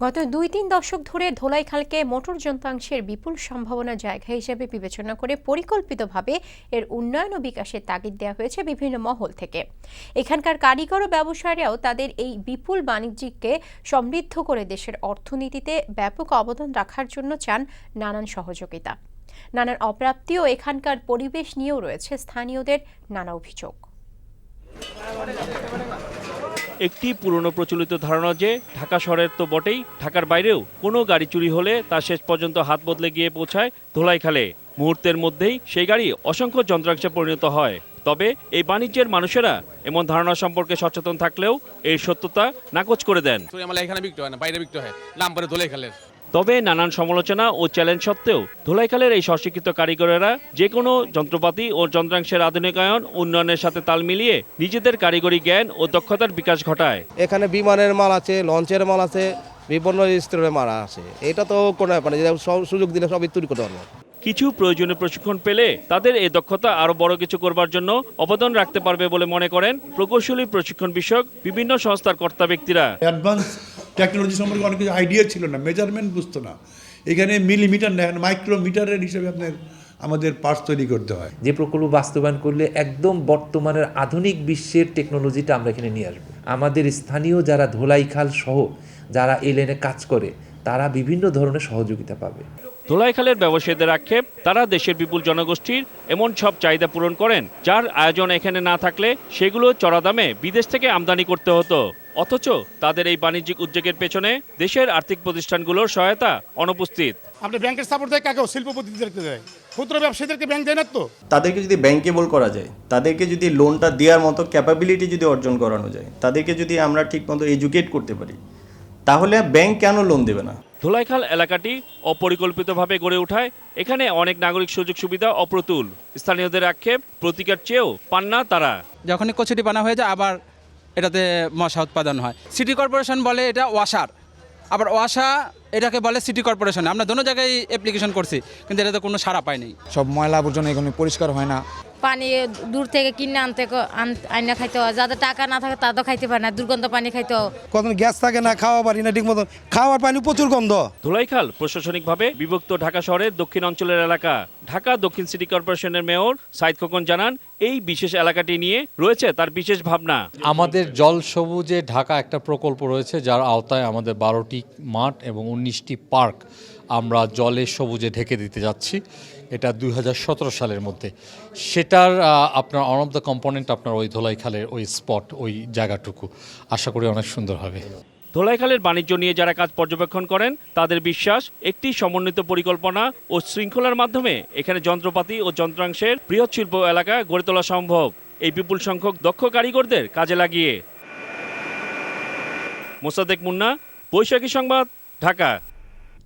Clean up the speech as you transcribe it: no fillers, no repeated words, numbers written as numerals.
গত ২-৩ দশক ধরে ধোলাইখালকে মোটর যন্ত্রাংশের বিপুল সম্ভাবনার জায়গা হিসেবে বিবেচনা করে পরিকল্পিতভাবে এর উন্নয়ন ও বিকাশের তাগিদ দেওয়া হয়েছে বিভিন্ন মহল থেকে। এখানকার কারিগর ও ব্যবসায়ীরাও তাদের এই বিপুল বাণিজ্যিককে সমৃদ্ধ করে দেশের অর্থনীতিতে ব্যাপক অবদান রাখার জন্য চান নানান সহযোগিতা। নানান অপ্রাপ্তি ও এখানকার পরিবেশ নিয়েও রয়েছে স্থানীয়দের নানা অভিযোগ। একটি পুরনো প্রচলিত ধারণা যে ঢাকা শহরের তো বটেই, ঢাকার বাইরেও কোনো গাড়ি চুরি হলে তা শেষ পর্যন্ত হাত বদলে গিয়ে পৌঁছায় ধোলাইখালে। মুহূর্তের মধ্যেই সেই গাড়ি অসংখ্য যন্ত্রাংশে পরিণত হয়। তবে এই বাণিজ্যের মানুষেরা এমন ধারণা সম্পর্কে সচেতন থাকলেও এর সত্যতা নাকচ করে দেন। এখানে বিক্রি হয় না, বাইরে বিক্রি হয়, নাম পরে ধোলাইখালের। তবে নানান সমালোচনা ও চ্যালেঞ্জ সত্ত্বেও ধোলাইখালের এই স্বশিক্ষিত কারিগরেরা যে কোনো যন্ত্রপাতি ও যন্ত্রাংশের আধুনিকায়ন উন্নয়নের সাথে তাল মিলিয়ে নিজেদের কারিগরি জ্ঞান ও দক্ষতার বিকাশ ঘটায়। এখানে বিমানের মাল আছে, লঞ্চের মাল আছে, বিভিন্ন স্তরের মাল আছে। এটা তো কোনো ব্যাপার না, সুযোগ দিলে সবই তৈরি করতে পারবো। কিছু প্রয়োজনীয় প্রশিক্ষণ পেলে তাদের এই দক্ষতা আরো বড় কিছু করবার জন্য অবদান রাখতে পারবে বলে মনে করেন প্রকৌশলী প্রশিক্ষণ বিষয়ক বিভিন্ন সংস্থার কর্তা ব্যক্তিরা। অ্যাডভান্স টেকনোলজি সম্পর্কে অনেক কিছু আইডিয়া ছিল না, মেজারমেন্ট বুঝতো না। এখানে মিলিমিটার না, মাইক্রোমিটারের হিসেবে আমাদের পার্টস তৈরি করতে হয়। যে প্রকল্প বাস্তবায়ন করলে একদম বর্তমানের আধুনিক বিশ্বের টেকনোলজিটা আমরা এখানে নিয়ে আসবো। আমাদের স্থানীয় যারা ধোলাইখাল সহ যারা এই লাইনে কাজ করে তারা বিভিন্ন ধরনের সহযোগিতা পাবে। ধোলাইখালের ব্যবসায়ীদের আক্ষেপ, তারা দেশের বিপুল জনগোষ্ঠীর এমন সব চাহিদা পূরণ করেন যার আয়োজন এখানে না থাকলে সেগুলো চড়া দামে বিদেশ থেকে আমদানি করতে হতো। অথচ তাদের এই বাণিজ্যিক উদ্যোগের পেছনে দেশের আর্থিক প্রতিষ্ঠানগুলোর সহায়তা অনুপস্থিত। আপনি ব্যাংকের সাপোর্ট দেয় কাকেও? শিল্পপতিদেরকে দেয়, ক্ষুদ্র ব্যবসায়ীদেরকে ব্যাংক দেয় না তো। তাদেরকে যদি ব্যাংকেবল করা যায়, তাদেরকে যদি লোনটা দেওয়ার মতো ক্যাপাবিলিটি যদি অর্জন করানো যায়, তাদেরকে যদি আমরা ঠিকমতো এডুকেট করতে পারি, তাহলে ব্যাংক কেন লোন দেবে না? ধোলাইখাল এলাকাটি অপরিকল্পিতভাবে গড়ে ওঠায় এখানে অনেক নাগরিক সুযোগ সুবিধা অপ্রতুল। স্থানীয়দের আক্ষেপ, প্রতিকার চেয়েও পান না তারা। যখনই কচুরি বানা হয়ে যায় আবার এটাতে মশা উৎপাদন হয়। সিটি কর্পোরেশন বলে এটা ওয়াসার, আবার ওয়াসা এটাকে বলে সিটি কর্পোরেশন। আমরা দোনো জায়গায় অ্যাপ্লিকেশন করছি, কিন্তু এটাতে কোনো সাড়া পাইনি। সব ময়লা আবর্জনা এখানে পরিষ্কার হয় না। পানি দূর থেকে কিনে আইনা খাইতে হয়, যাদের টাকা না থাকে তাদের খাইতে পারে না, দুর্গন্ধ পানি খাইতে হয়। কত গ্যাস থাকে না, খাওয়া পারি না ঠিক মতো, খাওয়ার পানি প্রচুর গন্ধ। ধোলাইখাল প্রশাসনিকভাবে বিভক্ত ঢাকা শহরের দক্ষিণ অঞ্চলের এলাকা। ঢাকা দক্ষিণ সিটি কর্পোরেশনের মেয়র সাইদ খোকন জানান, এই বিশেষ এলাকাটি নিয়ে রয়েছে তার বিশেষ ভাবনা। আমাদের জল সবুজে ঢাকা একটা প্রকল্প রয়েছে যার আওতায় আমাদের 12টি মাঠ এবং 19টি পার্ক আমরা জলে সবুজে ঢেকে দিতে যাচ্ছি। এটা 2017 সালের মধ্যে। সেটার আপনার অন অফ দ্য কম্পোনেন্ট আপনার ওই ধোলাইখালের ওই স্পট, ওই জায়গাটুকু আশা করি অনেক সুন্দর হবে। ধোলাইখালের বাণিজ্য নিয়ে যারা কাজ পর্যবেক্ষণ করেন তাদের বিশ্বাস, একটি সমন্বিত পরিকল্পনা ও শৃঙ্খলার মাধ্যমে এখানে যন্ত্রপাতি ও যন্ত্রাংশের বৃহৎ শিল্প এলাকা গড়ে তোলা সম্ভব, এই বিপুল সংখ্যক দক্ষ কারিগরদের কাজে লাগিয়ে। মোসাদ্দেক মুন্না, বৈশাখী সংবাদ, ঢাকা।